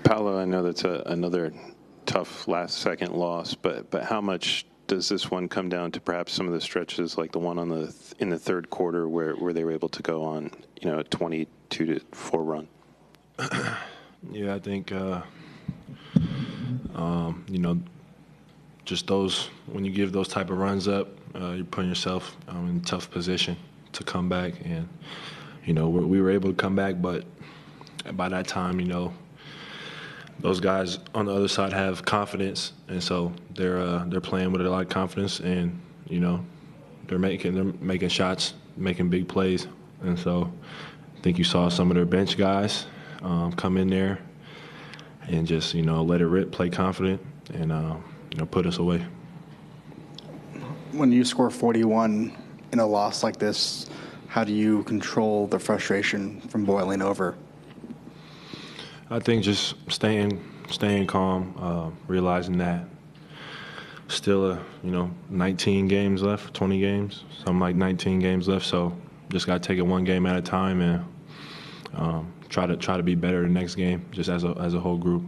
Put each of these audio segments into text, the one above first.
Paolo, I know that's another tough last-second loss, but how much does this one come down to perhaps some of the stretches like the one in the third quarter where they were able to go on, a 22-4 run? Yeah, I think just those, when you give those type of runs up, you're putting yourself in a tough position to come back, and we were able to come back, but by that time, those guys on the other side have confidence, and so they're playing with a lot of confidence, and they're making shots, making big plays, and so I think you saw some of their bench guys come in there and just let it rip, play confident, and put us away. When you score 41 in a loss like this, how do you control the frustration from boiling over? I think just staying calm, realizing that still 19 games left, 20 games, something like 19 games left. So just got to take it one game at a time and try to be better the next game, just as a whole group.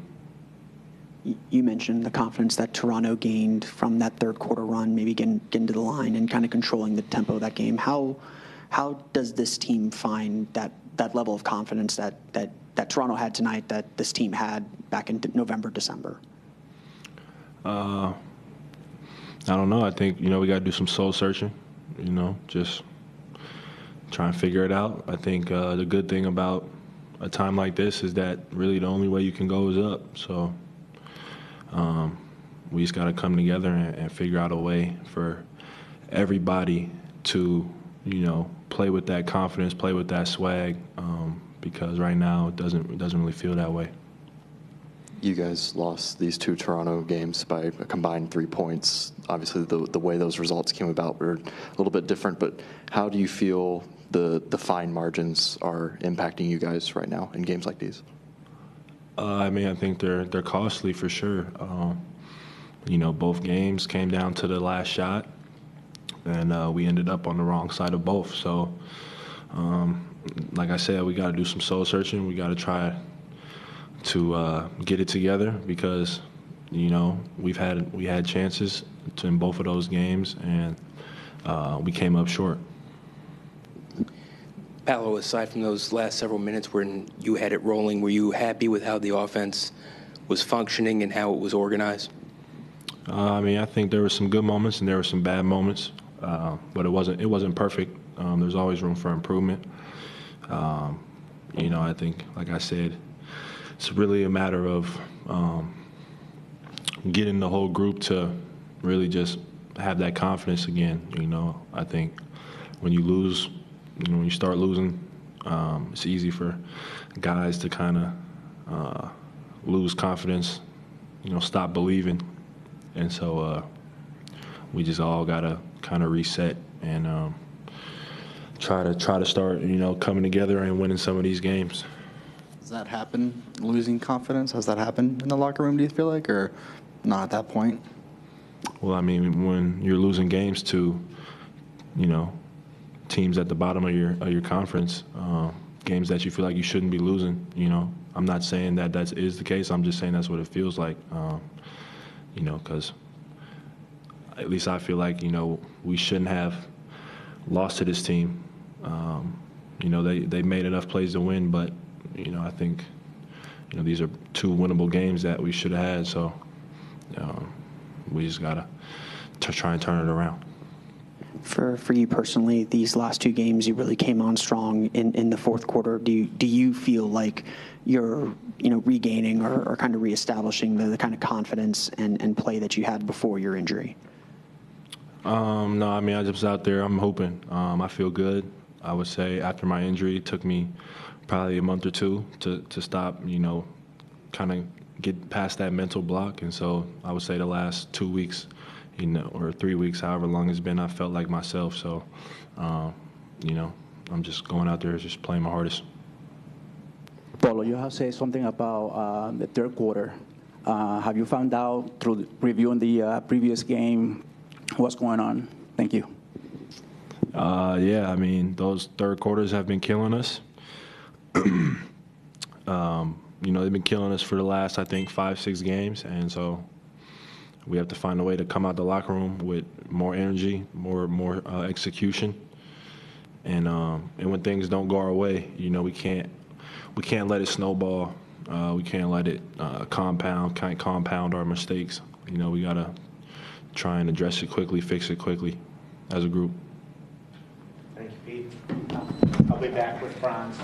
You mentioned the confidence that Toronto gained from that third quarter run, maybe getting to the line and kind of controlling the tempo of that game. How does this team find that level of confidence that Toronto had tonight that this team had back in November, December? I don't know. I think, we got to do some soul searching, just try and figure it out. I think the good thing about a time like this is that really the only way you can go is up. So we just got to come together and figure out a way for everybody to, play with that confidence, play with that swag, because right now it doesn't really feel that way. You guys lost these two Toronto games by a combined 3 points. Obviously, the way those results came about were a little bit different, but how do you feel the fine margins are impacting you guys right now in games like these? I think they're costly for sure. Both games came down to the last shot, and we ended up on the wrong side of both. So, like I said, we got to do some soul searching. We got to try to get it together because, we had chances in both of those games, and we came up short. Paolo, aside from those last several minutes when you had it rolling, were you happy with how the offense was functioning and how it was organized? I think there were some good moments and there were some bad moments, but it wasn't perfect. There's always room for improvement. I think, like I said, it's really a matter of getting the whole group to really just have that confidence again. I think when you lose, when you start losing, it's easy for guys to kind of lose confidence, stop believing. And so we just all got to kind of reset and try to start, coming together and winning some of these games. Does that happen, losing confidence? Has that happened in the locker room, do you feel like, or not at that point? Well, when you're losing games to, teams at the bottom of your conference, games that you feel like you shouldn't be losing, I'm not saying that is the case. I'm just saying that's what it feels like, because at least I feel like, we shouldn't have lost to this team. They made enough plays to win, but, I think, these are two winnable games that we should have had. So we just got to try and turn it around. For you personally, these last two games, you really came on strong in the fourth quarter. Do you feel like you're regaining or kind of reestablishing the kind of confidence and play that you had before your injury? No, I was out there. I'm hoping. I feel good. I would say after my injury, it took me probably a month or two to stop, kind of get past that mental block. And so I would say the last 2 weeks, or 3 weeks, however long it's been, I felt like myself. So, I'm just going out there, just playing my hardest. Paolo, you have said something about the third quarter. Have you found out through reviewing the previous game what's going on? Thank you. Those third quarters have been killing us. You know, they've been killing us for the last, I think, 5-6 games, and so we have to find a way to come out the locker room with more energy, more execution, and when things don't go our way, you know, we can't let it snowball. We can't let it can't compound our mistakes. You know, we gotta try and address it quickly, fix it quickly, as a group. Thank you, Pete. I'll be back with Franz.